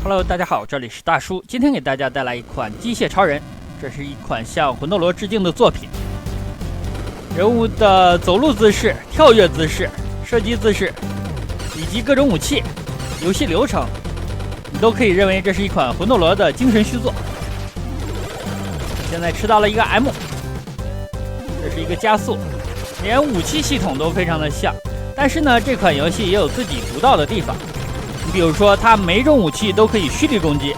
Hello， 大家好，这里是大叔，今天给大家带来一款机械超人，这是一款向魂斗罗致敬的作品。人物的走路姿势、跳跃姿势、射击姿势，以及各种武器、游戏流程，你都可以认为这是一款魂斗罗的精神续作。现在吃到了一个 M， 这是一个加速，连武器系统都非常的像，但是呢，这款游戏也有自己独到的地方。比如说，它每种武器都可以蓄力攻击。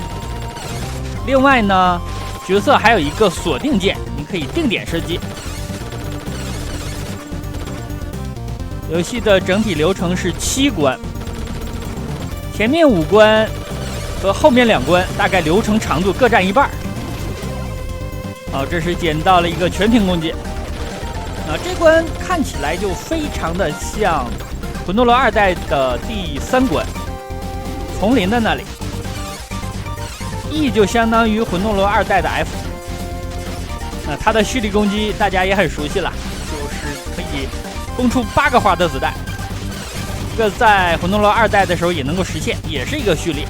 另外呢，角色还有一个锁定键，你可以定点射击。游戏的整体流程是7关，前面5关和后面2关大概流程长度各占一半。好，这是捡到了一个全屏攻击。这关看起来就非常的像魂斗罗2代的第3关。丛林的那里 ，E 就相当于魂斗罗2代的 F。它的蓄力攻击大家也很熟悉了，就是可以轰出8个花的子弹。这个在魂斗罗2代的时候也能够实现，也是一个蓄力。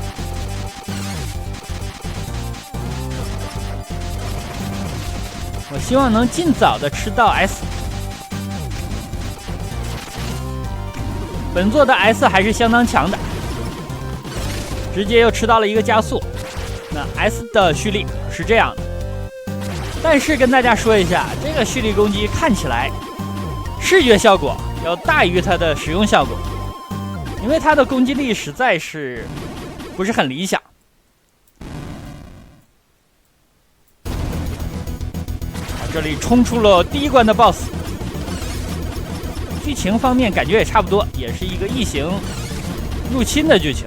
我希望能尽早的吃到 S。本作的 S 还是相当强的。直接又吃到了一个加速，那 S 的蓄力是这样的，但是跟大家说一下，这个蓄力攻击看起来视觉效果要大于它的使用效果，因为它的攻击力实在是不是很理想。这里冲出了第1关的 BOSS， 剧情方面感觉也差不多，也是一个异形入侵的剧情。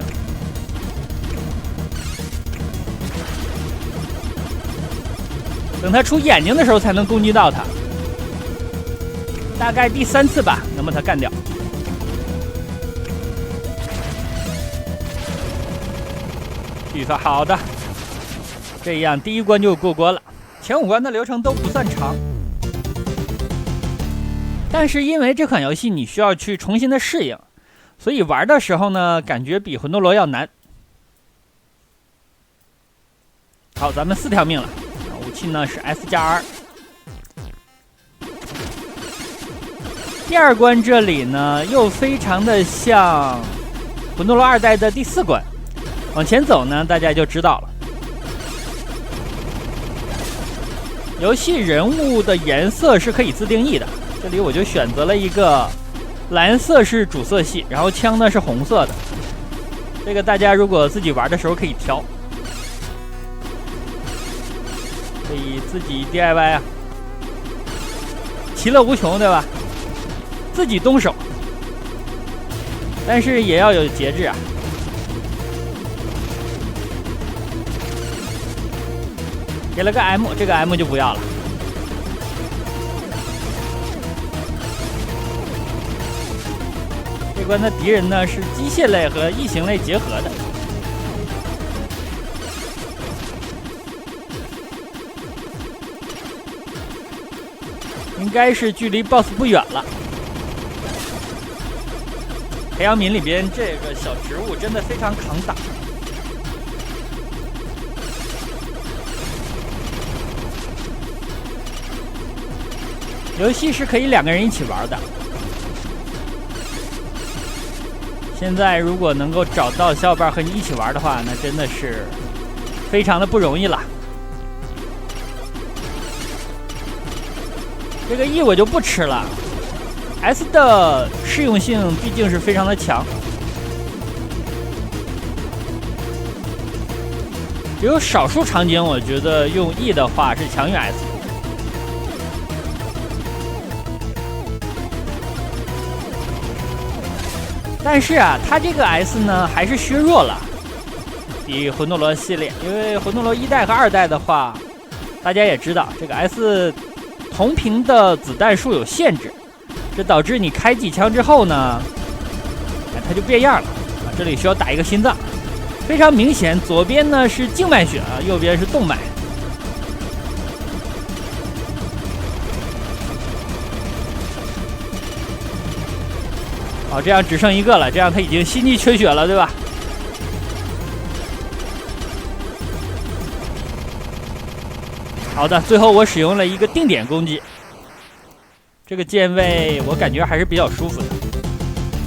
等他出眼睛的时候才能攻击到他，大概第3次吧，能把他干掉。续发好的，这样第1关就过关了。前5关的流程都不算长，但是因为这款游戏你需要去重新的适应，所以玩的时候呢，感觉比魂斗罗要难。好，咱们4条命了。武器呢是 S 加 R。第2关这里呢又非常的像魂斗罗2代的第4关，往前走呢大家就知道了。游戏人物的颜色是可以自定义的，这里我就选择了一个蓝色是主色系，然后枪呢是红色的，这个大家如果自己玩的时候可以调。可以自己 DIY 啊，其乐无穷，对吧？自己动手，但是也要有节制啊。给了个 M， 这个 M 就不要了。这关的敌人呢是机械类和异形类结合的。应该是距离 BOSS 不远了。培养皿里边这个小植物真的非常抗打。游戏是可以2个人一起玩的。现在如果能够找到小伙伴和你一起玩的话，那真的是非常的不容易了。这个 E 我就不吃了 ，S 的适用性毕竟是非常的强。只有少数场景，我觉得用 E 的话是强于 S。但是啊，它这个 S 呢还是削弱了，比魂斗罗系列，因为魂斗罗1代和2代的话，大家也知道这个 S。同屏的子弹数有限制，这导致你开几枪之后呢，它就变样了啊！这里需要打一个心脏，非常明显，左边呢是静脉血啊，右边是动脉。好，这样只剩1个了，这样他已经心肌缺血了，对吧？好的，最后我使用了一个定点攻击，这个键位我感觉还是比较舒服的。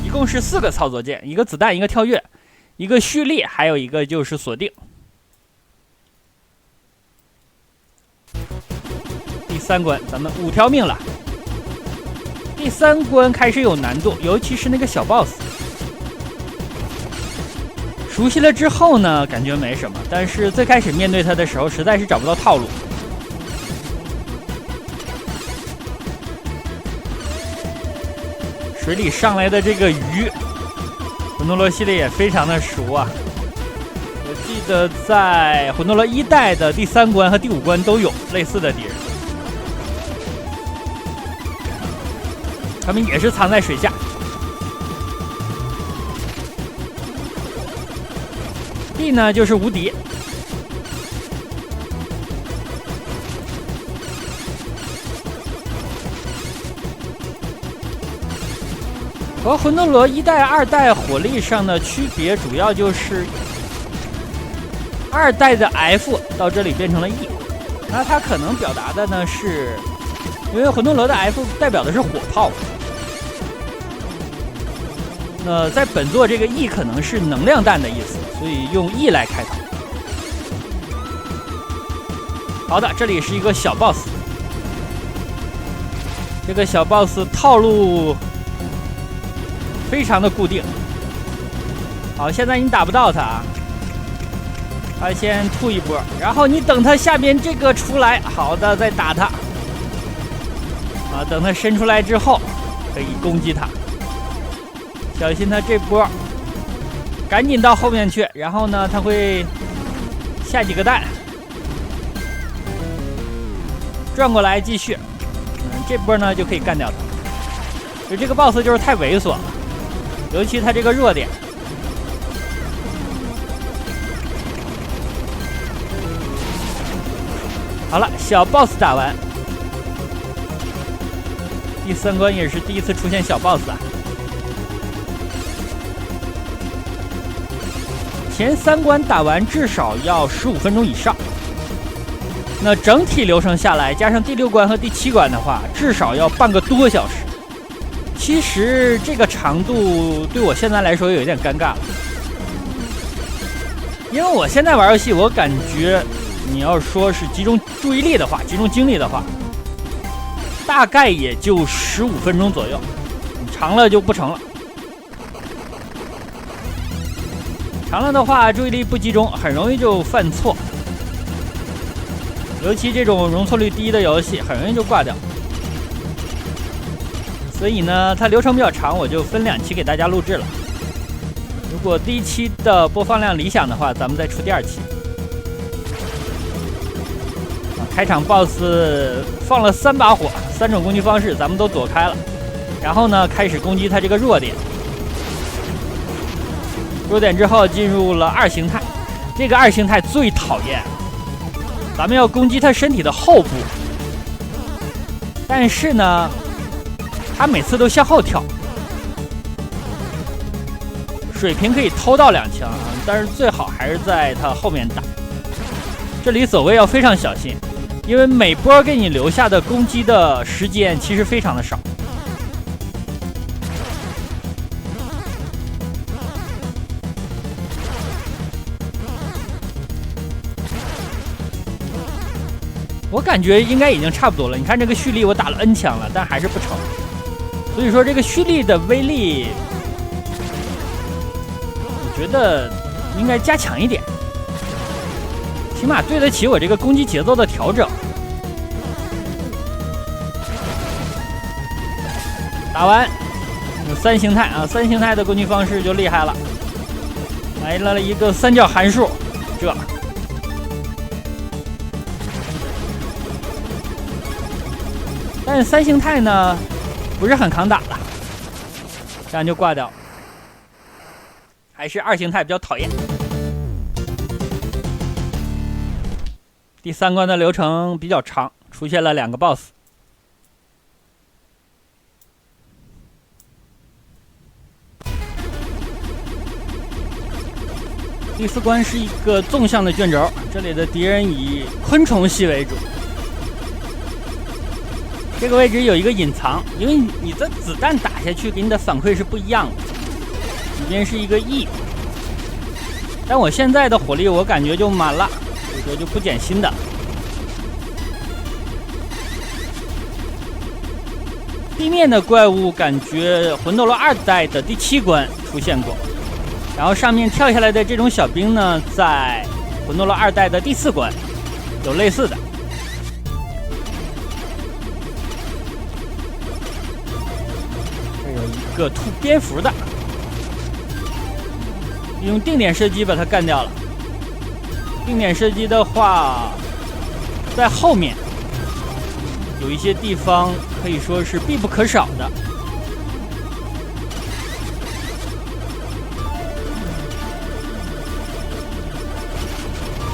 一共是4个操作键，一个子弹，一个跳跃，一个蓄力，还有一个就是锁定。第3关咱们5条命了。第3关开始有难度，尤其是那个小 boss。熟悉了之后呢，感觉没什么，但是最开始面对他的时候，实在是找不到套路。水里上来的这个鱼，魂斗罗系列也非常的熟啊。我记得在魂斗罗1代的第3关和第5关都有类似的敌人，他们也是藏在水下。D 呢就是无敌。和魂斗罗1代、2代火力上的区别，主要就是2代的 F 到这里变成了 E， 那它可能表达的呢是，因为魂斗罗的 F 代表的是火炮，那在本作这个 E 可能是能量弹的意思，所以用 E 来开头。好的，这里是一个小 boss， 这个小 boss 套路非常的固定。好，现在你打不到他，他先吐一波，然后你等他下边这个出来，好的再打他。啊，等他伸出来之后，可以攻击他。小心他这波，赶紧到后面去，然后呢，他会下几个蛋，转过来继续。这波呢就可以干掉他。就这个 boss 就是太猥琐了。尤其他这个弱点，好了，小 boss 打完，第3关也是第一次出现小 boss 啊。前3关打完至少要15分钟以上，那整体流程下来，加上第6关和第7关的话，至少要半个多小时。其实这个长度对我现在来说有一点尴尬了，因为我现在玩游戏，我感觉你要说是集中注意力的话，集中精力的话，大概也就15分钟左右，长了就不成了。长了的话，注意力不集中，很容易就犯错，尤其这种容错率低的游戏，很容易就挂掉。所以呢，它流程比较长，我就分2期给大家录制了。如果第1期的播放量理想的话，咱们再出第2期。开场 BOSS 放了3把火，3种攻击方式，咱们都躲开了。然后呢，开始攻击它这个弱点。弱点之后进入了2形态，这个2形态最讨厌，咱们要攻击它身体的后部。但是呢，他每次都向后跳，水平可以偷到2枪啊，但是最好还是在他后面打。这里走位要非常小心，因为每波给你留下的攻击的时间其实非常的少。我感觉应该已经差不多了，你看这个蓄力我打了 N 枪了，但还是不成。所以说这个蓄力的威力，我觉得应该加强一点，起码对得起我这个攻击节奏的调整。打完有3形态啊，3形态的攻击方式就厉害了，来了一个3角函数，这。但是3形态呢？不是很抗打了，这样就挂掉。还是2形态比较讨厌。第3关的流程比较长，出现了2个 BOSS。第4关是一个纵向的卷轴，这里的敌人以昆虫系为主，这个位置有一个隐藏，因为你的子弹打下去给你的反馈是不一样的，里边是一个 E， 但我现在的火力我感觉就满了，所以说就不捡新的。地面的怪物感觉魂斗罗2代的第7关出现过，然后上面跳下来的这种小兵呢，在魂斗罗2代的第4关有类似的。这有一个吐蝙蝠的，用定点射击把它干掉了。定点射击的话，在后面有一些地方可以说是必不可少的。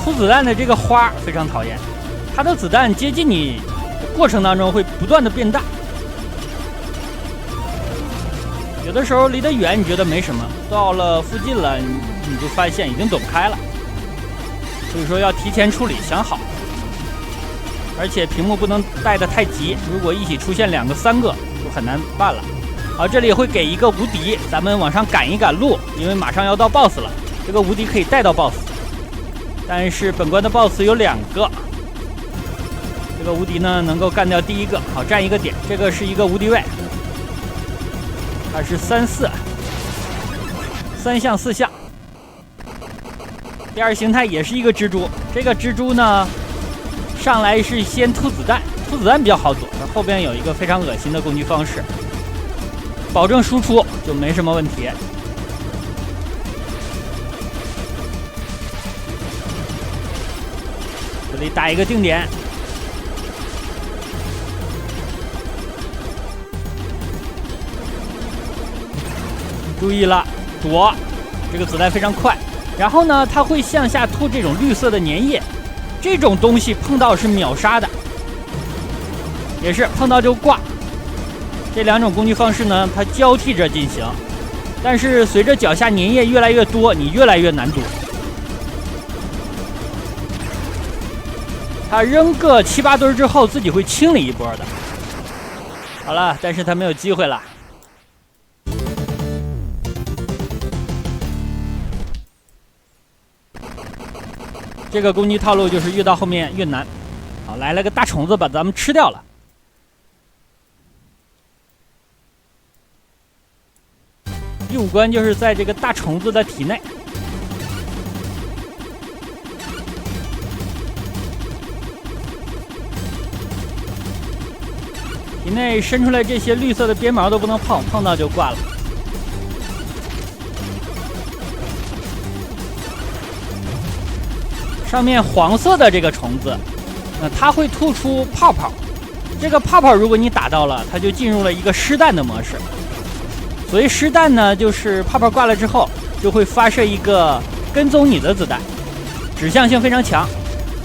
吐子弹的这个花非常讨厌，它的子弹接近你的过程当中会不断的变大，有的时候离得远你觉得没什么，到了附近了你就发现已经躲不开了，所以说要提前处理想好，而且屏幕不能带得太急，如果一起出现2个3个就很难办了。好，这里会给一个无敌，咱们往上赶一赶路，因为马上要到 BOSS 了，这个无敌可以带到 BOSS， 但是本关的 BOSS 有2个，这个无敌呢能够干掉第1个，好，占一个点，这个是一个无敌位，它是3、4，3项4项。第2形态也是一个蜘蛛，这个蜘蛛呢上来是先吐子弹，吐子弹比较好躲，它后边有一个非常恶心的攻击方式，保证输出就没什么问题。这里打一个定点，注意了，躲，这个子弹非常快。然后呢，它会向下吐这种绿色的粘液，这种东西碰到是秒杀的，也是碰到就挂。这2种攻击方式呢，它交替着进行，但是随着脚下粘液越来越多，你越来越难躲。它扔个7、8堆之后，自己会清理一波的。好了，但是它没有机会了。这个攻击套路就是越到后面越难。好，来了个大虫子把咱们吃掉了。第5关就是在这个大虫子的体内。体内伸出来这些绿色的鞭毛都不能碰，碰到就挂了。上面黄色的这个虫子，它会吐出泡泡，这个泡泡如果你打到了，它就进入了一个湿弹的模式。所谓湿弹呢，就是泡泡挂了之后，就会发射一个跟踪你的子弹，指向性非常强，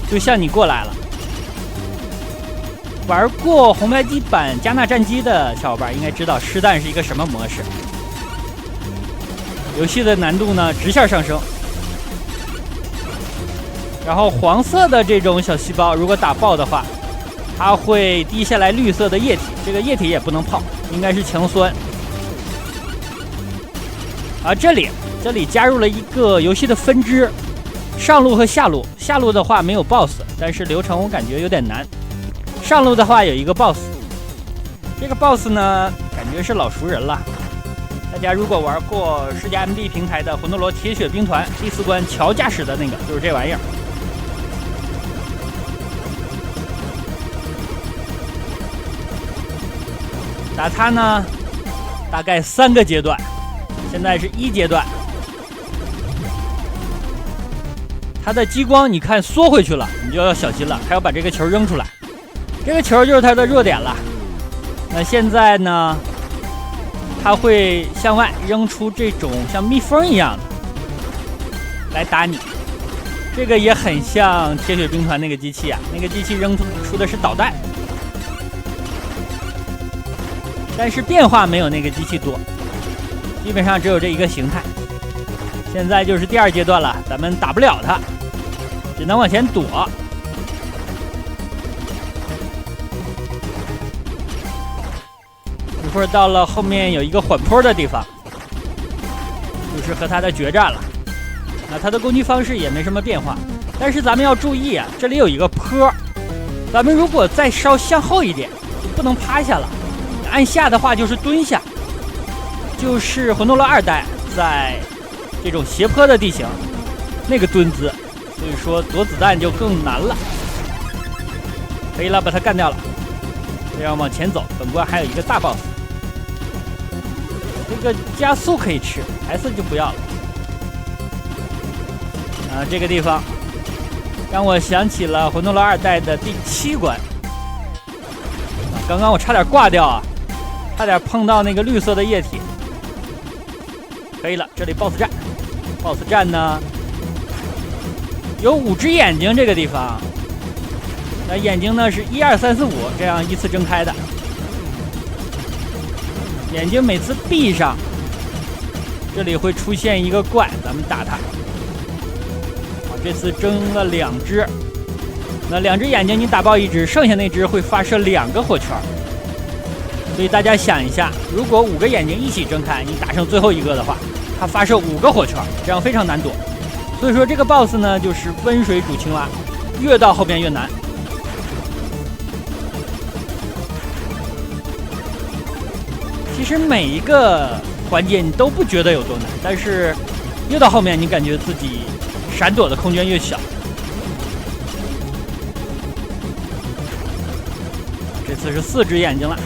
就向你过来了。玩过红白机版加纳战机的小伙伴应该知道湿弹是一个什么模式。游戏的难度呢直线上升。然后黄色的这种小细胞如果打爆的话，它会滴下来绿色的液体，这个液体也不能碰，应该是强酸。这里加入了一个游戏的分支，上路和下路。下路的话没有 BOSS， 但是流程我感觉有点难。上路的话有一个 BOSS， 这个 BOSS 呢感觉是老熟人了。大家如果玩过世界 MD 平台的魂斗罗铁血兵团第4关乔驾驶的那个，就是这玩意儿。打它呢大概3个阶段，现在是1阶段。它的激光你看缩回去了，你就要小心了，还要把这个球扔出来，这个球就是它的弱点了。那现在呢它会向外扔出这种像蜜蜂一样的来打你，这个也很像铁血兵团那个机器啊，那个机器扔出的是导弹，但是变化没有那个机器多，基本上只有这一个形态。现在就是第2阶段了，咱们打不了它，只能往前躲。一会儿到了后面有一个缓坡的地方，就是和他的决战了。那他的攻击方式也没什么变化，但是咱们要注意啊，这里有一个坡，咱们如果再稍向后一点，就不能趴下了。按下的话就是蹲下，就是魂斗罗2代在这种斜坡的地形那个蹲姿，所以说躲子弹就更难了。可以了，把它干掉了。这样往前走，本关还有一个大 boss， 这个加速可以吃 ，S 就不要了。这个地方让我想起了魂斗罗2代的第7关。刚刚我差点挂掉啊，差点碰到那个绿色的液体。可以了，这里 BOSS 战，BOSS 战呢有5只眼睛，这个地方，那眼睛呢是1、2、3、4、5这样依次睁开的。眼睛每次闭上，这里会出现一个怪，咱们打它。这次睁了2只，那2只眼睛你打爆1只，剩下那只会发射2个火圈。所以大家想一下，如果5个眼睛一起睁开，你打剩最后一个的话，它发射5个火圈，这样非常难躲。所以说这个 BOSS 呢，就是温水煮青蛙，越到后边越难。其实每一个环节你都不觉得有多难，但是越到后面你感觉自己闪躲的空间越小。这次是4只眼睛了。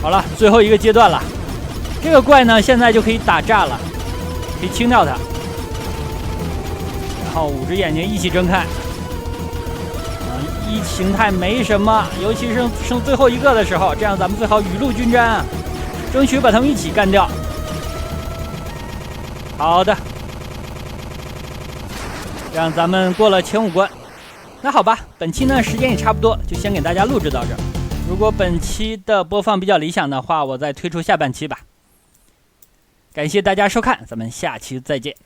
好了，最后一个阶段了。这个怪呢，现在就可以打炸了，可以清掉它。然后5只眼睛一起睁开。一形态没什么，尤其是剩最后一个的时候，这样咱们最好雨露均沾啊，争取把他们一起干掉。好的，这样咱们过了前5关。那好吧，本期呢时间也差不多，就先给大家录制到这儿。如果本期的播放比较理想的话，我再推出下半期吧。感谢大家收看，咱们下期再见。